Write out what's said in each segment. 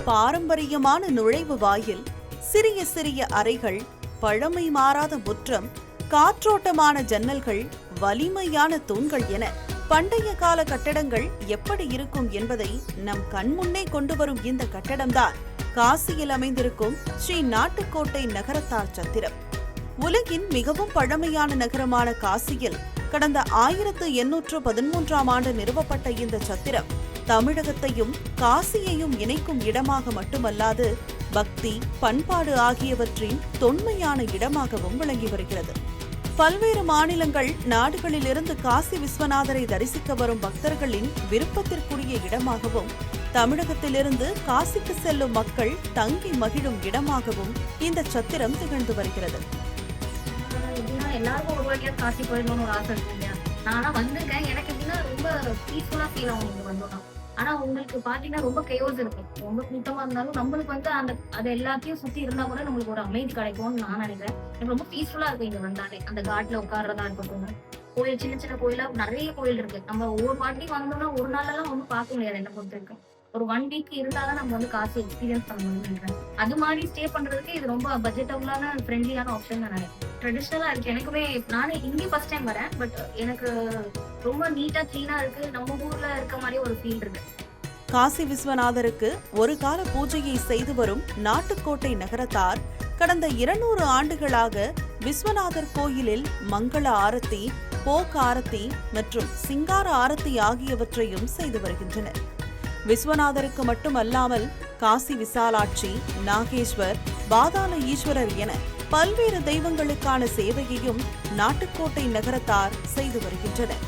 பாரம்பரியமான நுழைவு வாயில், சிறிய சிறிய அறைகள், பழமை மாறாத முற்றம், காற்றோட்டமான ஜன்னல்கள், வலிமையான தூண்கள் என பண்டைய கால கட்டடங்கள் எப்படி இருக்கும் என்பதை நம் கண்முன்னே கொண்டு வரும் இந்த கட்டடம்தான் காசியில் அமைந்திருக்கும் ஸ்ரீ நாட்டுக்கோட்டை நகரத்தார் சத்திரம். உலகின் மிகவும் பழமையான நகரமான காசியில் கடந்த 1813ஆம் ஆண்டு நிறுவப்பட்ட இந்த சத்திரம் தமிழகத்தையும் காசியையும் இணைக்கும் இடமாக மட்டுமல்லாது பக்தி, பண்பாடு ஆகியவற்றின் தொன்மையான இடமாகவும் விளங்கி வருகிறது. பல்வேறு மாநிலங்கள், நாடுகளிலிருந்து காசி விஸ்வநாதரை தரிசிக்க வரும் பக்தர்களின் விருப்பத்திற்குரிய இடமாகவும், தமிழகத்திலிருந்து காசிக்கு செல்லும் மக்கள் தங்கி மகிழும் இடமாகவும் இந்த சத்திரம் திகழ்ந்து வருகிறது. எல்லாருக்கும் ஒரு வாட்டியா காசி போயிடணும்னு ஒரு ஆசை இருக்கு இல்லையா? நானா வந்திருக்கேன். எனக்கு எப்படின்னா ரொம்ப பீஸ்ஃபுல்லா ஃபீல் ஆகும் இங்க வந்தோம்னா. ஆனா உங்களுக்கு பாத்தீங்கன்னா ரொம்ப கேயோஸ் இருக்கும். ரொம்ப கூட்டமா இருந்தாலும் நம்மளுக்கு அந்த அது எல்லாத்தையும் சுத்தி இருந்தா கூட நம்மளுக்கு ஒரு அமைதி கிடைக்கும்னு நான் நினைக்கிறேன். எனக்கு ரொம்ப பீஸ்ஃபுல்லா இருக்கும் இங்க வந்தாலே. அந்த காட்ல உட்கார்றதா இருக்கட்டும், கோயில் சின்ன சின்ன கோயிலா நிறைய கோயில் இருக்கு. நம்ம ஒவ்வொரு வாட்டி வந்தோம்னா ஒரு நாளெல்லாம் ஒன்றும் பார்க்க முடியாது. என்ன பொறுத்த வரைக்கும் ஒரு 1 வீக் இருந்தாதான் நம்ம காசு எக்ஸ்பீரியன்ஸ் பண்ண முடியும்னு நினைக்கிறேன். அது மாதிரி ஸ்டே பண்றதுக்கு இது ரொம்ப பட்ஜெட்டபுளான ஃப்ரெண்ட்லியான ஆப்ஷன் நான் நினைக்கிறேன். ட்ரெடிஷ்னலா இருக்கு. எனக்குமே நானே இங்கே ஃபர்ஸ்ட் டைம் வரேன். பட் எனக்கு ரொம்ப நீட்டா கிளீனா இருக்கு. நம்ம ஊர்ல இருக்க மாதிரி ஒரு ஃபீல் இருக்கு. காசி விஸ்வநாதருக்கு ஒரு கால பூஜையை செய்து வரும் நாட்டுக்கோட்டை நகரத்தார் கடந்த 200 ஆண்டுகளாக விஸ்வநாதர் கோயிலில் மங்கள ஆரத்தி, போக் ஆரத்தி மற்றும் சிங்கார ஆரத்தி ஆகியவற்றையும் செய்து வருகின்றனர். விஸ்வநாதருக்கு மட்டுமல்லாமல் காசி விசாலாட்சி, நாகேஸ்வர், பாதாள ஈஸ்வரர் என பல்வேறு தெய்வங்களுக்கான சேவையையும் நாட்டுக்கோட்டை நகரத்தார் செய்து வருகின்றனர்.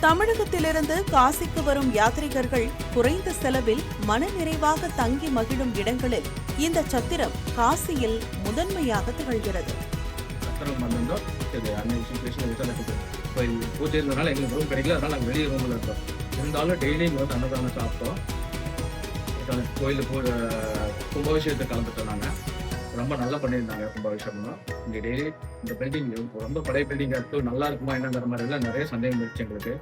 தமிழகத்திலிருந்து காசிக்கு வரும் யாத்ரீகர்கள் குறைந்த செலவில் மனநிறைவாக தங்கி மகிழும் இடங்களில் இந்த சத்திரம் காசியில் முதன்மையாக திகழ்கிறது. பூஜை இருந்தனால எங்களுக்கு ரூம் கிடைக்கல, அதனால நாங்கள் வெளியே ரூமில் இருக்கோம். இருந்தாலும் டெய்லி இங்கே வந்து அன்னதானம் சாப்பிட்டோம். கோயிலுக்கு கும்பாபிஷேகத்தை கலந்துட்டோம். நாங்கள் ரொம்ப நல்லா பண்ணியிருந்தாங்க கும்பாபிஷேகம். இங்கே டெய்லி இந்த பில்டிங் ரொம்ப பழைய பில்டிங்காக இருக்குது, நல்லா இருக்குமா என்னங்கிற மாதிரிலாம் நிறைய சந்தேகம் இருந்துச்சு எங்களுக்கு.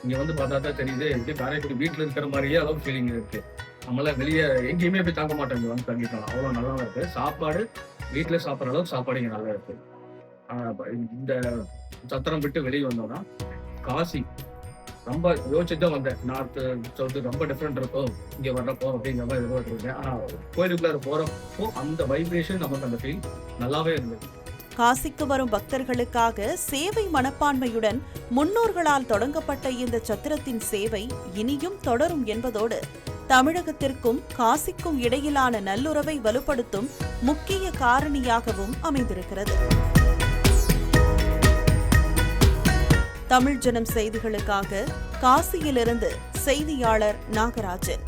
இங்கே வந்து பார்த்தா தான் தெரியுது, எப்படி காரைக்குடி வீட்டில் இருக்கிற மாதிரியே அளவு ஃபீலிங் இருக்குது. நம்மள வெளியே எங்கேயுமே போய் தாங்க மாட்டோம், இங்கே வந்து தங்கிக்கலாம். அவ்வளோ நல்லா இருக்குது. சாப்பாடு வீட்டில் சாப்பிட்ற அளவுக்கு சாப்பாடு இங்கே நல்லா இருக்குது. இந்த சத்திரம் விட்டு வெளியே வந்தோம்னா காசி ரொம்ப யோசிச்சுதான் வந்தேன். நார்த்து சவுத்து ரொம்ப டிஃப்ரெண்ட் இருக்கும் இங்கே வர்றப்போ அப்படிங்கிற மாதிரி எதிர்பார்த்துருக்கேன். ஆனால் கோயிலுக்குள்ளார போகிறப்போ அந்த வைப்ரேஷன் நமக்கு அந்த ஃபீல் நல்லாவே இருந்தது. காசிக்கு வரும் பக்தர்களுக்காக சேவை மனப்பான்மையுடன் முன்னோர்களால் தொடங்கப்பட்ட இந்த சத்திரத்தின் சேவை இனியும் தொடரும் என்பதோடு தமிழகத்திற்கும் காசிக்கும் இடையிலான நல்லுறவை வலுப்படுத்தும் முக்கிய காரணியாகவும் அமைந்திருக்கிறது. தமிழ் ஜனம் செய்திகளுக்காக காசியிலிருந்து செய்தியாளர் Nagarajan.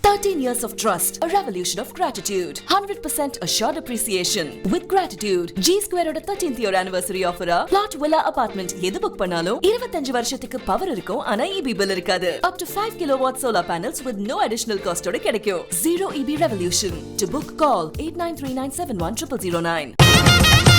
13 years of trust, a revolution of gratitude, 100% assured appreciation. With gratitude, G Square oda 13th year anniversary offer plot villa apartment எது புக் பண்ணாலும் 25 வருஷத்துக்கு பவர் இருக்கும், ஆனா EB bill இருக்காது. Up to 5 kilowatt solar panels with no additional cost ஓட கிடைக்கும். Zero EB revolution. To book, call 8939710009.